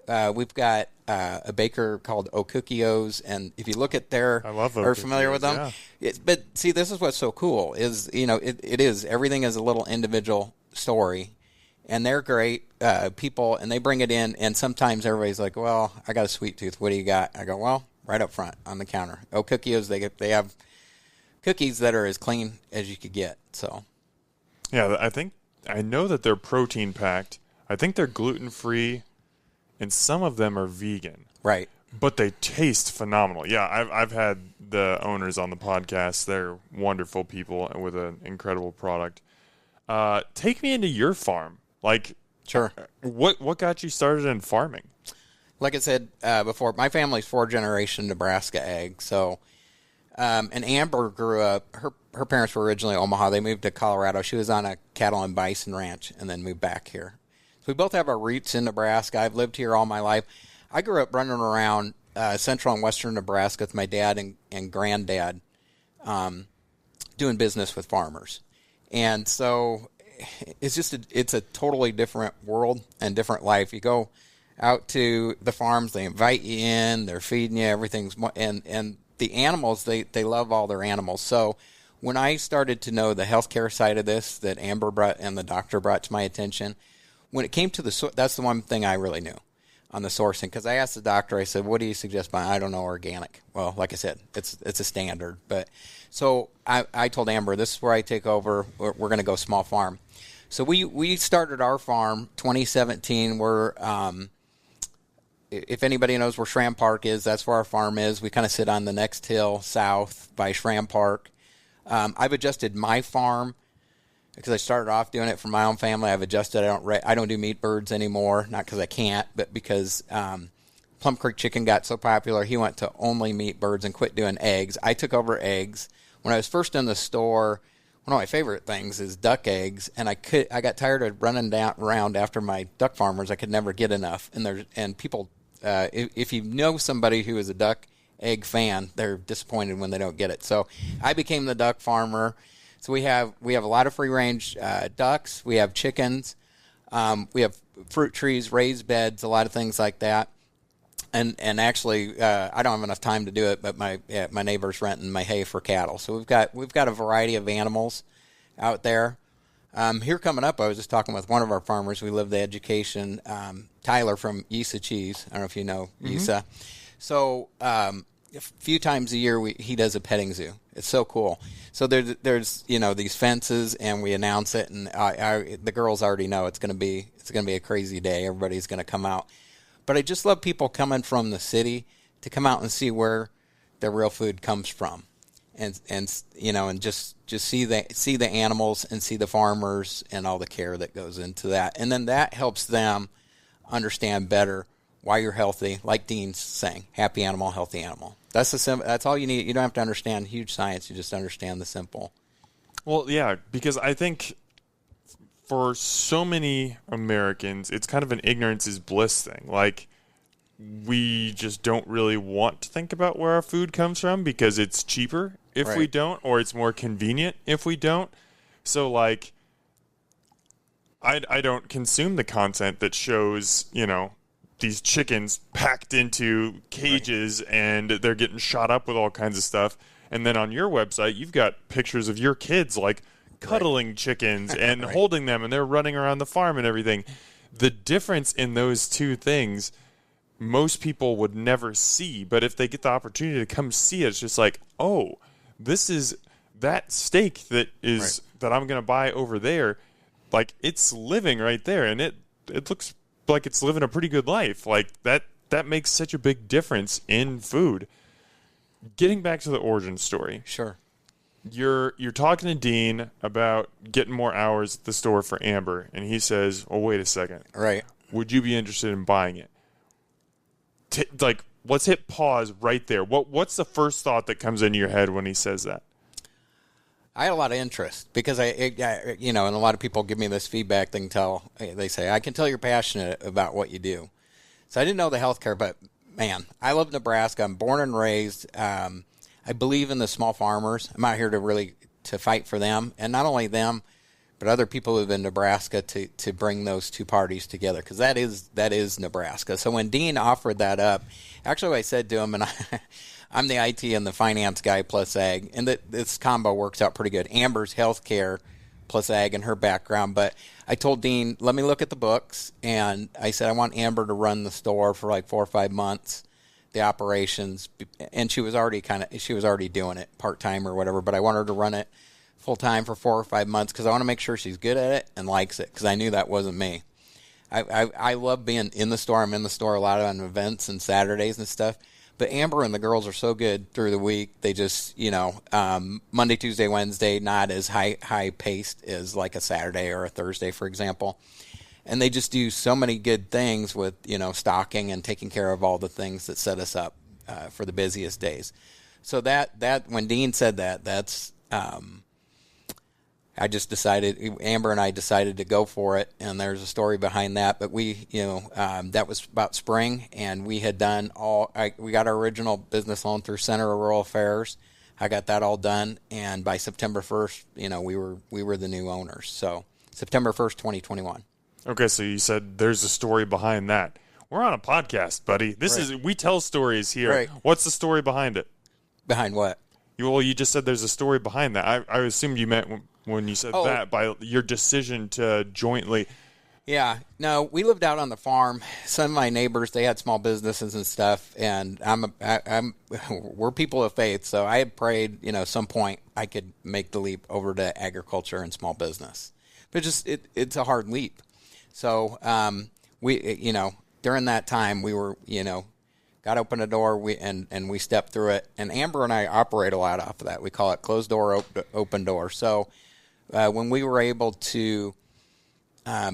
We've got a baker called O'Cookios, and if you look at I love are familiar with them? Yeah. But see, this is what's so cool is it is everything is a little individual story, and they're great people, and they bring it in, and sometimes everybody's like, "Well, I got a sweet tooth. What do you got?" I go, "Well, right up front on the counter, O'Cookios. They have cookies that are as clean as you could get." So, yeah, I know that they're protein packed. I think they're gluten free, and some of them are vegan. Right. But they taste phenomenal. Yeah, I've had the owners on the podcast. They're wonderful people with an incredible product. Take me into your farm. Sure. What got you started in farming? Like I said before, my family's 4th-generation Nebraska ag. So, and Amber grew up. Her parents were originally Omaha. They moved to Colorado. She was on a cattle and bison ranch and then moved back here. So we both have our roots in Nebraska. I've lived here all my life. I grew up running around central and western Nebraska with my dad and granddad doing business with farmers. And so it's a totally different world and different life. You go out to the farms, they invite you in, they're feeding you, everything's and the animals, they love all their animals. So when I started to know the healthcare side of this that Amber brought and the doctor brought to my attention, when it came to that's the one thing I really knew on the sourcing. Because I asked the doctor, I said, "What do you suggest?" I don't know, organic. Well, like I said, it's a standard. But so I told Amber, this is where I take over. We're going to go small farm. So we started our farm 2017. We're if anybody knows where Schramm Park is, that's where our farm is. We kind of sit on the next hill south by Schramm Park. I've adjusted my farm because I started off doing it for my own family. I've adjusted. I don't do meat birds anymore, not because I can't, but because Plum Creek Chicken got so popular. He went to only meat birds and quit doing eggs. I took over eggs. When I was first in the store, one of my favorite things is duck eggs, and I got tired of running around after my duck farmers. I could never get enough. And people, if you know somebody who is a duck egg fan, they're disappointed when they don't get it. So I became the duck farmer. So we have a lot of free range ducks. We have chickens. We have fruit trees, raised beds, a lot of things like that. And actually, I don't have enough time to do it, but my neighbor's renting my hay for cattle. So we've got a variety of animals out there. Here coming up, I was just talking with one of our farmers. We live the education, Tyler from Yisa Cheese. I don't know if you know Yisa. So a few times a year, he does a petting zoo. It's so cool. So there's these fences, and we announce it, and the girls already know it's gonna be a crazy day. Everybody's gonna come out. But I just love people coming from the city to come out and see where their real food comes from, and just see the animals and see the farmers and all the care that goes into that, and then that helps them understand better why you're healthy. Like Dean's saying, happy animal, healthy animal. That's all you need. You don't have to understand huge science. You just understand the simple. Well, yeah, because I think for so many Americans, it's kind of an ignorance is bliss thing. Like, we just don't really want to think about where our food comes from because it's cheaper if we don't, or it's more convenient if we don't. So, like, I don't consume the content that shows, these chickens packed into cages and they're getting shot up with all kinds of stuff. And then on your website, you've got pictures of your kids, like, cuddling chickens and holding them, and they're running around the farm and everything. The difference in those two things, most people would never see, but if they get the opportunity to come see it, it's just like, oh, this is that steak that I'm going to buy over there. Like, it's living right there, and it looks like it's living a pretty good life. Like, that makes such a big difference in food. Getting back to the origin story. Sure. You're talking to Dean about getting more hours at the store for Amber, and he says, "Oh, wait a second. Right. Would you be interested in buying it?" Let's hit pause right there. What's the first thought that comes into your head when he says that? I had a lot of interest because and a lot of people give me this feedback. They say, I can tell you're passionate about what you do. So I didn't know the healthcare, but man, I love Nebraska. I'm born and raised. I believe in the small farmers. I'm out here to fight for them, and not only them, but other people who live in Nebraska to bring those two parties together, because that is Nebraska. So when Dean offered that up, actually I said to him, and I'm the IT and the finance guy plus ag, and this combo works out pretty good. Amber's healthcare plus ag in her background, but I told Dean, let me look at the books, and I said I want Amber to run the store for like 4 or 5 months, the operations, and she was already doing it part-time or whatever, but I want her to run it full-time for 4 or 5 months because I want to make sure she's good at it and likes it, because I knew that wasn't me. I love being in the store. I'm in the store a lot on events and Saturdays and stuff, but Amber and the girls are so good through the week. They just, Monday, Tuesday, Wednesday, not as high-paced as like a Saturday or a Thursday, for example. And they just do so many good things with, stocking and taking care of all the things that set us up for the busiest days. So that when Dean said that's I just decided, Amber and I decided to go for it, and there's a story behind that. But we, that was about spring, and we had done we got our original business loan through Center of Rural Affairs. I got that all done, and by September 1st, we were the new owners. So September 1st, 2021. Okay, so you said there's a story behind that. We're on a podcast, buddy. We tell stories here. Right. What's the story behind it? Behind what? You just said there's a story behind that. I assumed you meant when you said that by your decision to jointly. Yeah. No, we lived out on the farm. Some of my neighbors, they had small businesses and stuff, and we're people of faith, so I had prayed, some point I could make the leap over to agriculture and small business. But it's a hard leap. So we, during that time, we were, got open a door, and we stepped through it. And Amber and I operate a lot off of that. We call it closed door, open door. So when we were able to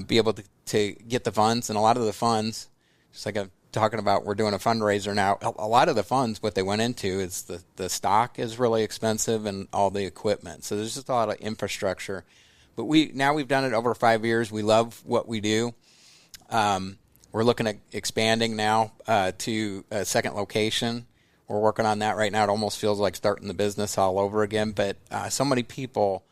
be able to get the funds, and a lot of the funds, just like I'm talking about, we're doing a fundraiser now. A lot of the funds, what they went into is the stock is really expensive and all the equipment. So there's just a lot of infrastructure. But we've done it over 5 years. We love what we do. We're looking at expanding now to a second location. We're working on that right now. It almost feels like starting the business all over again. But so many people,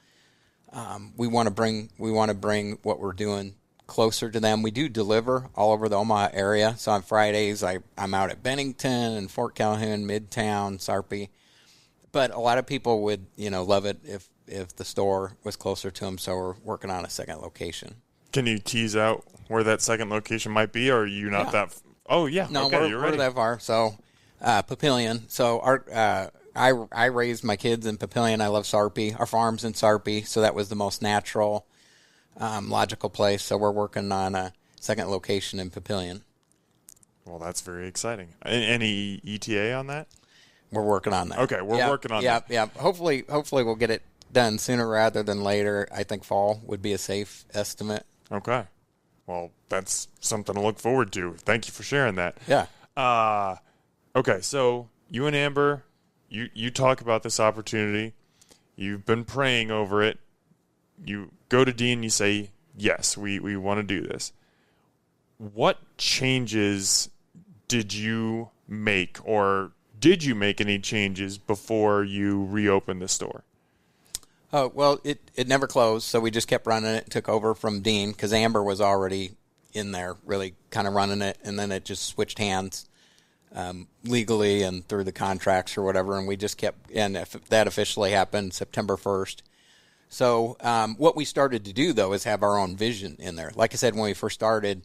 we want to bring what we're doing closer to them. We do deliver all over the Omaha area. So on Fridays, I'm out at Bennington and Fort Calhoun, Midtown, Sarpy. But a lot of people would, love it if the store was closer to them. So we're working on a second location. Can you tease out where that second location might be, or are you not that? Oh yeah, no, okay, we're that far. So Papillion. So I raised my kids in Papillion. I love Sarpy. Our farm's in Sarpy, so that was the most natural, logical place. So we're working on a second location in Papillion. Well, that's very exciting. Any ETA on that? We're working on that. Okay, we're working on that. Yeah. Hopefully we'll get it done sooner rather than later. I think fall would be a safe estimate. Okay. Well, that's something to look forward to. Thank you for sharing that. Yeah. Okay, so you and Amber, you talk about this opportunity. You've been praying over it. You go to Dean, you say, yes, we want to do this. What changes did you make, or did you make any changes before you reopened the store? Oh, well, it never closed, so we just kept running it, took over from Dean, because Amber was already in there really kind of running it, and then it just switched hands legally and through the contracts or whatever, and we just kept, and that officially happened September 1st. So what we started to do, though, is have our own vision in there. Like I said, when we first started,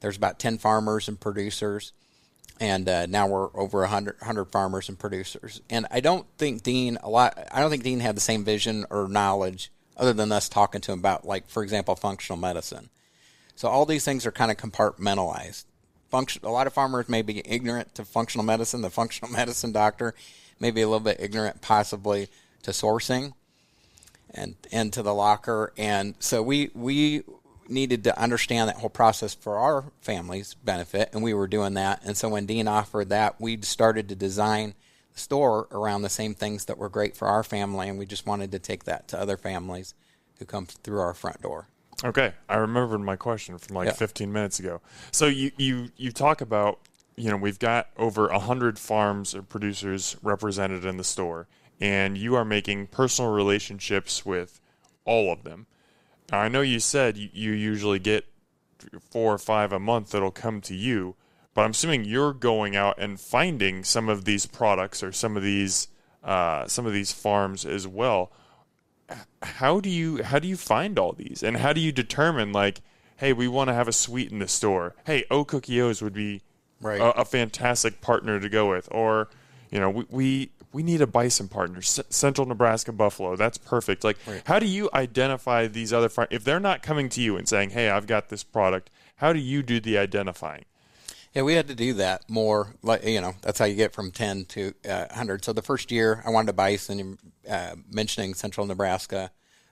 there's about 10 farmers and producers, and now we're over 100 farmers and producers. And I don't think Dean had the same vision or knowledge other than us talking to him about, like, for example, functional medicine. So all these things are kind of compartmentalized. A lot of farmers may be ignorant to functional medicine. The functional medicine doctor may be a little bit ignorant possibly to sourcing and to the locker. And so we needed to understand that whole process for our family's benefit, and we were doing that. And so when Dean offered that, we started to design the store around the same things that were great for our family, and we just wanted to take that to other families who come through our front door. Okay, I remembered my question from 15 minutes ago. So you talk about, we've got over 100 farms or producers represented in the store, and you are making personal relationships with all of them. Now, I know you said you usually get 4 or 5 a month that'll come to you, but I'm assuming you're going out and finding some of these products or some of these farms as well. How do you find all these, and how do you determine, like, hey, we want to have a sweet in the store? Hey, O Cookie O's would be a fantastic partner to go with, or we need a bison partner, Central Nebraska buffalo. That's perfect. Like, How do you identify these other farms if they're not coming to you and saying, hey, I've got this product? How do you do the identifying? Yeah, we had to do that more. That's how you get from 10 to 100. So the first year, I wanted a bison, mentioning Central Nebraska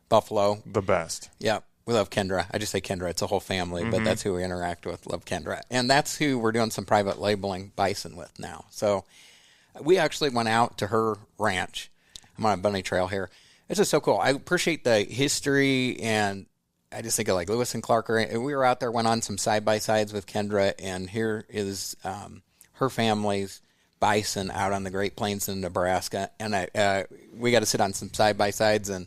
buffalo. The best. Yeah, we love Kendra. I just say Kendra. It's a whole family, but that's who we interact with. Love Kendra. And that's who we're doing some private labeling bison with now. So we actually went out to her ranch. I'm on a bunny trail here. It's just so cool. I appreciate the history, and I just think of like Lewis and Clark. And we were out there, went on some side-by-sides with Kendra, and here is her family's bison out on the Great Plains in Nebraska. And we got to sit on some side-by-sides, and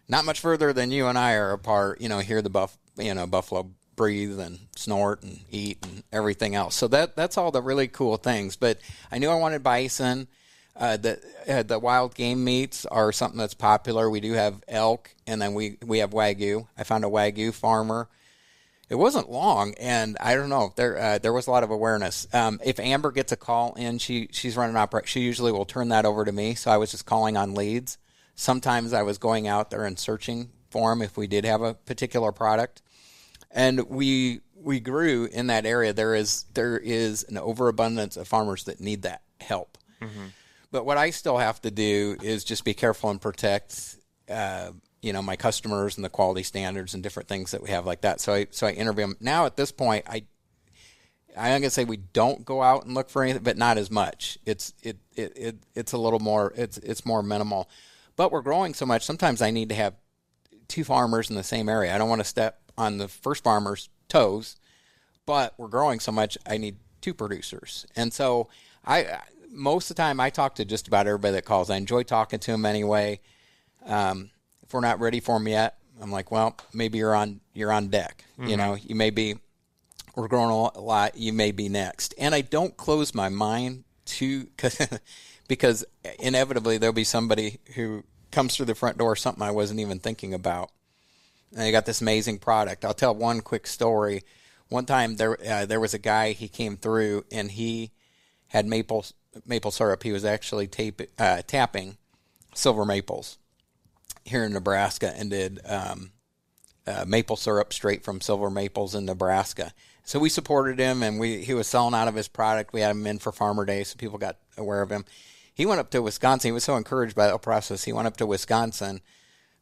not much further than you and I are apart, hear the buffalo breathe and snort and eat and everything else. So that's all the really cool things. But I knew I wanted bison. The wild game meats are something that's popular. We do have elk, and then we have Wagyu. I found a Wagyu farmer. It wasn't long, and I don't know. There was a lot of awareness. If Amber gets a call in, she's running operation. She usually will turn that over to me. So I was just calling on leads. Sometimes I was going out there and searching for them if we did have a particular product. And we grew in that area. There is an overabundance of farmers that need that help. Mm-hmm. But what I still have to do is just be careful and protect, my customers and the quality standards and different things that we have like that. So I interview them. Now at this point, I'm gonna say we don't go out and look for anything, but not as much. It's a little more. It's more minimal. But we're growing so much. Sometimes I need to have 2 farmers in the same area. I don't want to step on the first farmer's toes, but we're growing so much, I need 2 producers. And so most of the time I talk to just about everybody that calls. I enjoy talking to them anyway. If we're not ready for them yet, I'm like, well, maybe you're on deck. Mm-hmm. You may be, we're growing a lot. You may be next. And I don't close my mind to, because inevitably there'll be somebody who comes through the front door, something I wasn't even thinking about. And I got this amazing product. I'll tell one quick story. One time there was a guy, he came through and he had maple syrup. He was actually tapping silver maples here in Nebraska and did maple syrup straight from silver maples in Nebraska. So we supported him, and he was selling out of his product. We had him in for Farmer Day, so people got aware of him. He went up to Wisconsin. He was so encouraged by the process. He went up to Wisconsin.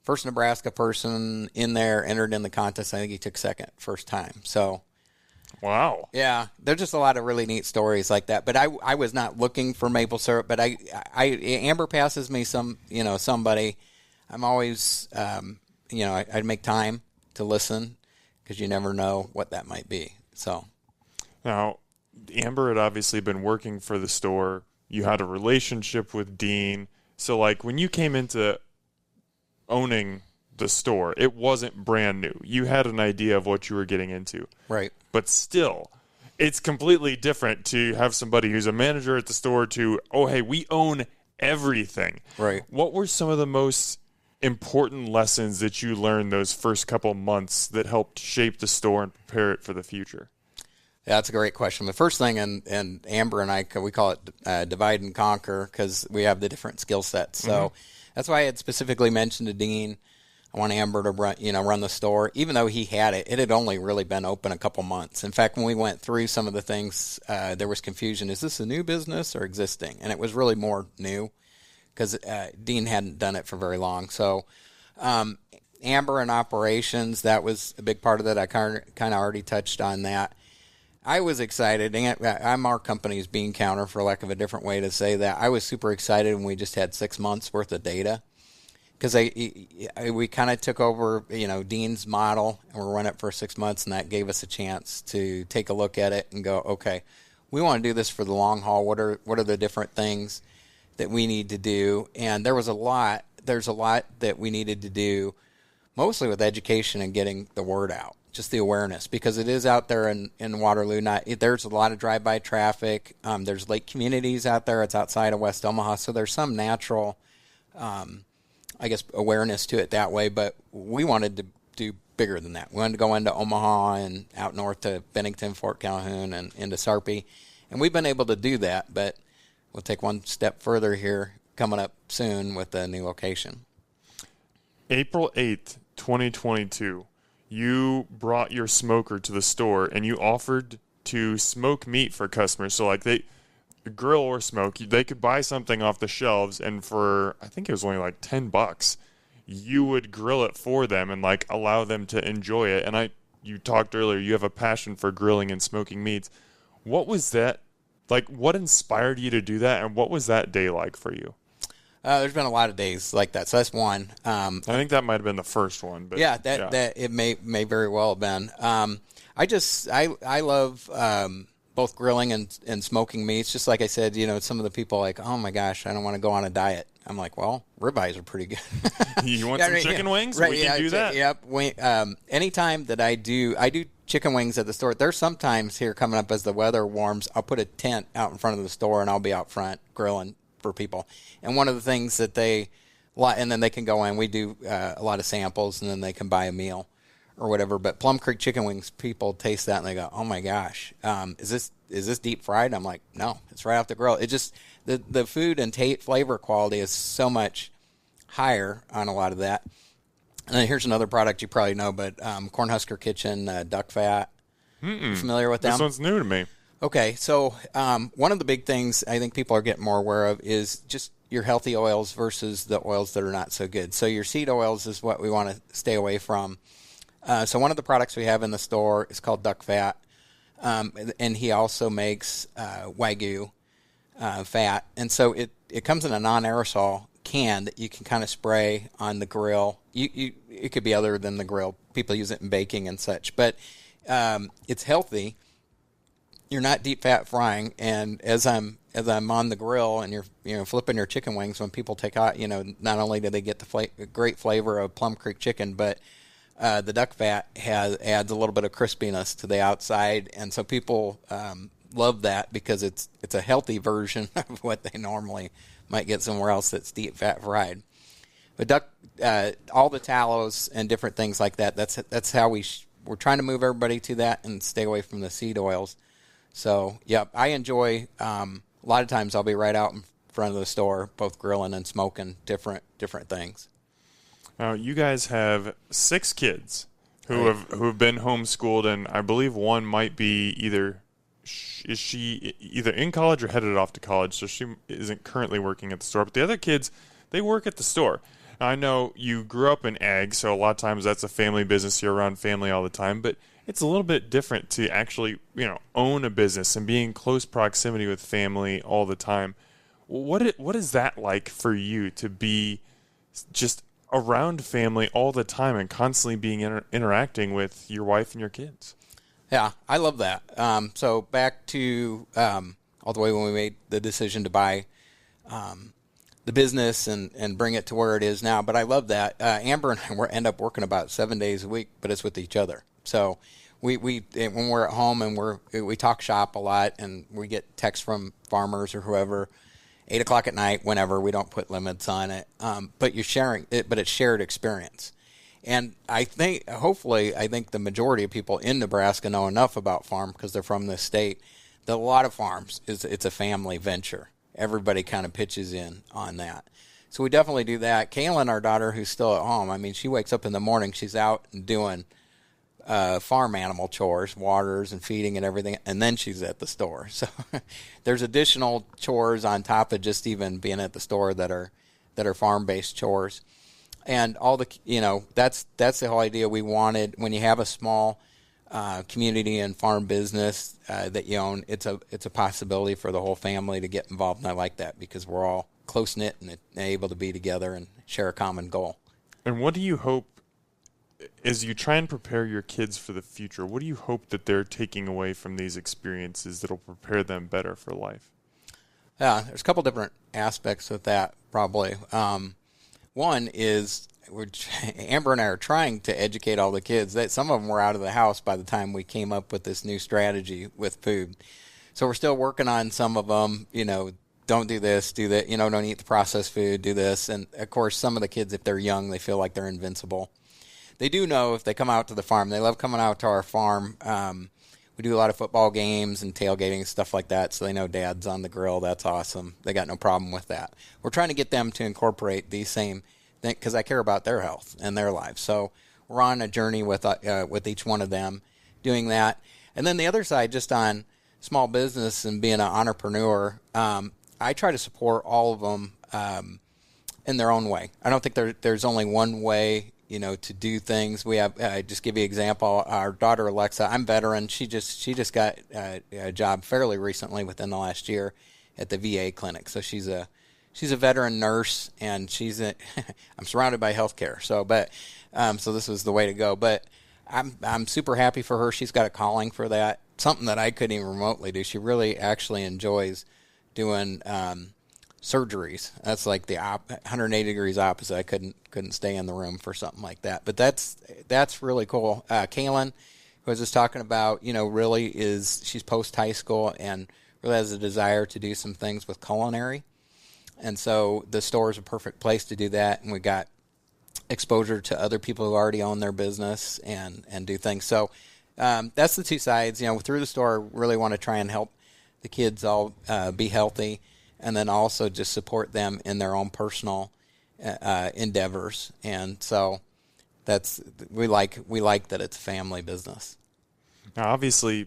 First Nebraska person in there, entered in the contest. I think he took second first time. So, wow. Yeah, there's just a lot of really neat stories like that. But I was not looking for maple syrup, but Amber passes me somebody. I'm always, I'd make time to listen because you never know what that might be. So now, Amber had obviously been working for the store. You had a relationship with Dean. So, like, when you came into owning the store, it wasn't brand new. You had an idea of what you were getting into. Right. But still, it's completely different to have somebody who's a manager at the store to, oh, hey, we own everything. Right. What were some of the most important lessons that you learned those first couple months that helped shape the store and prepare it for the future? Yeah, that's a great question. The first thing, and Amber and I, we call it divide and conquer because we have the different skill sets. So that's why I had specifically mentioned to Dean, I want Amber to run the store. Even though he had it had only really been open a couple months. In fact, when we went through some of the things, there was confusion. Is this a new business or existing? And it was really more new because Dean hadn't done it for very long. So Amber and operations, that was a big part of it. I kind of already touched on that. I was excited. I'm our company's bean counter, for lack of a different way to say that. I was super excited when we just had 6 months worth of data because we kind of took over, Dean's model, and we're running it for 6 months, and that gave us a chance to take a look at it and go, okay, we want to do this for the long haul. What are the different things that we need to do? And there's a lot that we needed to do, mostly with education and getting the word out. Just the awareness, because it is out there in Waterloo. There's a lot of drive-by traffic. There's lake communities out there. It's outside of West Omaha, so there's some natural, awareness to it that way. But we wanted to do bigger than that. We wanted to go into Omaha and out north to Bennington, Fort Calhoun, and into Sarpy, and we've been able to do that. But we'll take one step further here coming up soon with the new location. April 8th, 2022. You brought your smoker to the store and you offered to smoke meat for customers. So like they grill or smoke, they could buy something off the shelves, and for, I think it was only like $10, you would grill it for them and like allow them to enjoy it. And you talked earlier, you have a passion for grilling and smoking meats. What was that? Like, what inspired you to do that? And what was that day like for you? There's been a lot of days like that, so that's one. I think that might have been the first one, but that it may very well have been. I love both grilling and smoking meats. Just like I said, some of the people are like, oh my gosh, I don't want to go on a diet. I'm like, well, ribeyes are pretty good. You want some chicken wings? Right, we can do that. Yep. Anytime that I do chicken wings at the store. There's sometimes here coming up as the weather warms, I'll put a tent out in front of the store and I'll be out front grilling for people. And one of the things that and then they can go in, we do a lot of samples, and then they can buy a meal or whatever. But Plum Creek chicken wings, people taste that and they go, oh my gosh, is this deep fried? I'm like, no, it's right off the grill. It just, the food and flavor quality is so much higher on a lot of that. And then here's another product you probably know, but Cornhusker Kitchen duck fat. You familiar with them? This one's new to me. Okay, so one of the big things I think people are getting more aware of is just your healthy oils versus the oils that are not so good. So your seed oils is what we want to stay away from. So one of the products we have in the store is called duck fat, and he also makes Wagyu fat. And so it comes in a non-aerosol can that you can kind of spray on the grill. It could be other than the grill. People use it in baking and such, but it's healthy. you're not deep fat frying. And as I'm on the grill and you're flipping your chicken wings, when people take out, not only do they get the great flavor of Plum Creek chicken, but the duck fat adds a little bit of crispiness to the outside, and so people love that because it's a healthy version of what they normally might get somewhere else that's deep fat fried. But duck, all the tallows and different things like that. That's how we're trying to move everybody to that and stay away from the seed oils. So, yeah, I enjoy, a lot of times I'll be right out in front of the store, both grilling and smoking different things. Now, you guys have 6 kids who have been homeschooled, and I believe one might be either in college or headed off to college, so she isn't currently working at the store. But the other kids, they work at the store. Now, I know you grew up in ag, so a lot of times that's a family business. You're around family all the time, but it's a little bit different to actually, own a business and be in close proximity with family all the time. What is that like for you to be just around family all the time and constantly being interacting with your wife and your kids? Yeah, I love that. So back to all the way when we made the decision to buy the business and bring it to where it is now. But I love that. Amber and I end up working about 7 days a week, but it's with each other. So we when we're at home and we talk shop a lot, and we get texts from farmers or whoever, 8 o'clock at night, whenever. We don't put limits on it. But you're sharing it, but it's shared experience. And I think the majority of people in Nebraska know enough about farm because they're from this state that a lot of farms it's a family venture. Everybody kind of pitches in on that. So we definitely do that. Kaylin, our daughter, who's still at home, I mean, she wakes up in the morning, she's out and doing farm animal chores, waters and feeding and everything, and then she's at the store. So there's additional chores on top of just even being at the store that are farm-based chores. And all the, that's the whole idea we wanted. When you have a small community and farm business that you own, it's a possibility for the whole family to get involved, and I like that because we're all close-knit and able to be together and share a common goal. And what do you hope, as you try and prepare your kids for the future, what do you hope that they're taking away from these experiences that'll prepare them better for life? Yeah, there's a couple different aspects with that, probably. One is Amber and I are trying to educate all the kids. Some of them were out of the house by the time we came up with this new strategy with food. So we're still working on some of them, don't do this, do that, don't eat the processed food, do this. And, of course, some of the kids, if they're young, they feel like they're invincible. They do know if they come out to the farm. They love coming out to our farm. We do a lot of football games and tailgating and stuff like that, so they know Dad's on the grill. That's awesome. They got no problem with that. We're trying to get them to incorporate these same things because I care about their health and their lives. So we're on a journey with each one of them doing that. And then the other side, just on small business and being an entrepreneur, I try to support all of them in their own way. I don't think there's only one way to do things. We have, just give you an example, our daughter Alexa, I'm veteran. She just got a job fairly recently within the last year at the VA clinic. So she's a veteran nurse, and I'm surrounded by healthcare. So this was the way to go. But I'm super happy for her. She's got a calling for that, something that I couldn't even remotely do. She really actually enjoys doing surgeries. That's like the 180 degrees opposite. I couldn't stay in the room for something like that. But that's really cool. Kaylin, who I was just talking about, really she's post high school and really has a desire to do some things with culinary. And so the store is a perfect place to do that. And we got exposure to other people who already own their business and do things. So that's the two sides. Through the store, really want to try and help the kids all be healthy, and then also just support them in their own personal endeavors. And so we like that it's a family business. Now, obviously,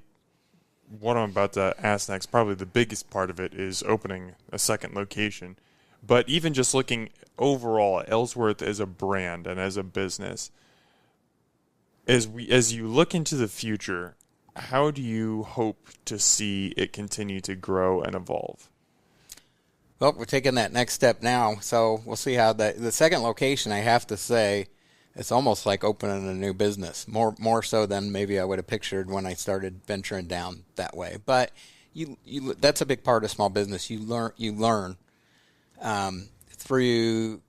what I'm about to ask next, probably the biggest part of it is opening a second location. But even just looking overall at Ellsworth as a brand and as a business, as you look into the future, how do you hope to see it continue to grow and evolve? Well, we're taking that next step now, so we'll see how the second location, I have to say, It's almost like opening a new business, more so than maybe I would have pictured when I started venturing down that way. But you that's a big part of small business. You learn through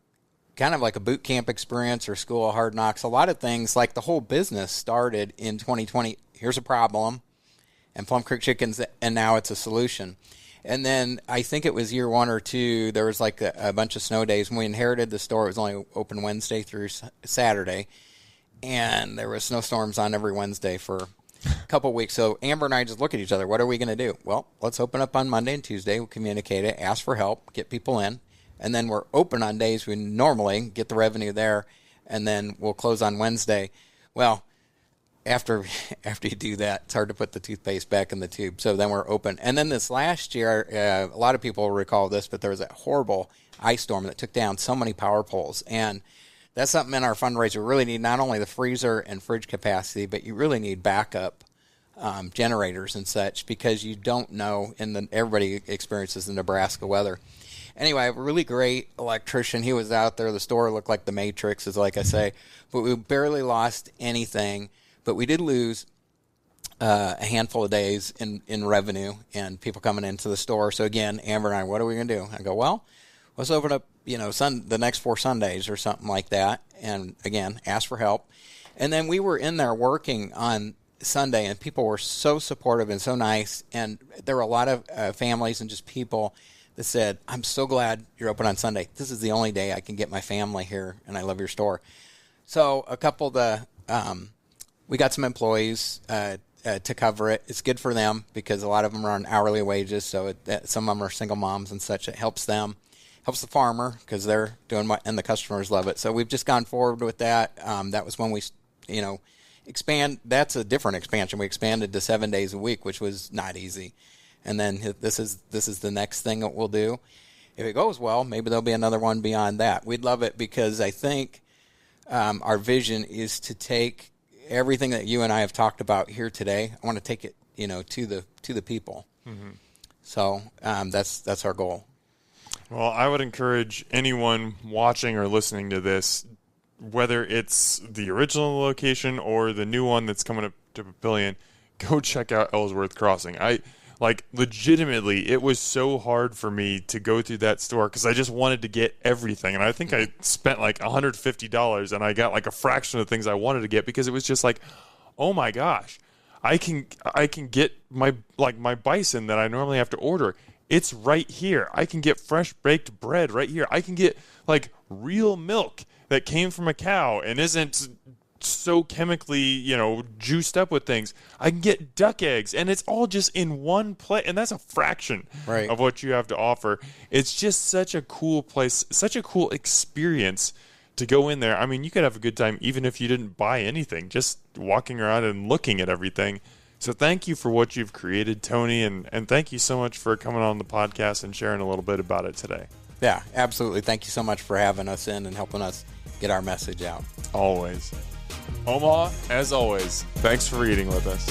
kind of like a boot camp experience or school of hard knocks. A lot of things, like the whole business started in 2020. Here's a problem, and Plum Creek Chickens, and now it's a solution. And then I think it was year 1 or 2, there was like a bunch of snow days. When we inherited the store, it was only open Wednesday through Saturday. And there were snowstorms on every Wednesday for a couple weeks. So Amber and I just look at each other. What are we going to do? Well, let's open up on Monday and Tuesday. We'll communicate it, ask for help, get people in. And then we're open on days we normally get the revenue there. And then we'll close on Wednesday. Well, after you do that, it's hard to put the toothpaste back in the tube. So then we're open. And then this last year, a lot of people will recall this, but there was a horrible ice storm that took down so many power poles. And that's something in our fundraiser. We really need not only the freezer and fridge capacity, but you really need backup generators and such, because you don't know, and everybody experiences the Nebraska weather. Anyway, a really great electrician. He was out there. The store looked like the Matrix, as like I say. But we barely lost anything. But we did lose a handful of days in revenue and people coming into the store. So again, Amber and I, what are we going to do? I go, well, let's open up, the next 4 Sundays or something like that. And again, ask for help. And then we were in there working on Sunday, and people were so supportive and so nice. And there were a lot of families and just people that said, I'm so glad you're open on Sunday. This is the only day I can get my family here, and I love your store. So a couple of the... we got some employees to cover it. It's good for them because a lot of them are on hourly wages, so some of them are single moms and such. It helps them, helps the farmer because they're doing and the customers love it. So we've just gone forward with that. That was when we, expand. That's a different expansion. We expanded to 7 days a week, which was not easy. And then this is the next thing that we'll do. If it goes well, maybe there'll be another one beyond that. We'd love it because I think our vision is to take everything that you and I have talked about here today. I want to take it, to the people. Mm-hmm. So that's our goal. Well, I would encourage anyone watching or listening to this, whether it's the original location or the new one that's coming up to Papillion, go check out Ellsworth Crossing. Legitimately, it was so hard for me to go through that store because I just wanted to get everything. And I think I spent like $150 and I got like a fraction of the things I wanted to get because it was just like, oh my gosh, I can get my bison that I normally have to order. It's right here. I can get fresh baked bread right here. I can get like real milk that came from a cow and isn't so chemically, juiced up with things. I can get duck eggs, and it's all just in one place, and that's a fraction of what you have to offer. It's just such a cool place, such a cool experience to go in there. I mean, you could have a good time even if you didn't buy anything, just walking around and looking at everything. So thank you for what you've created, Tony, and thank you so much for coming on the podcast and sharing a little bit about it today. Yeah, absolutely. Thank you so much for having us in and helping us get our message out. Always. Omaha, as always, thanks for eating with us.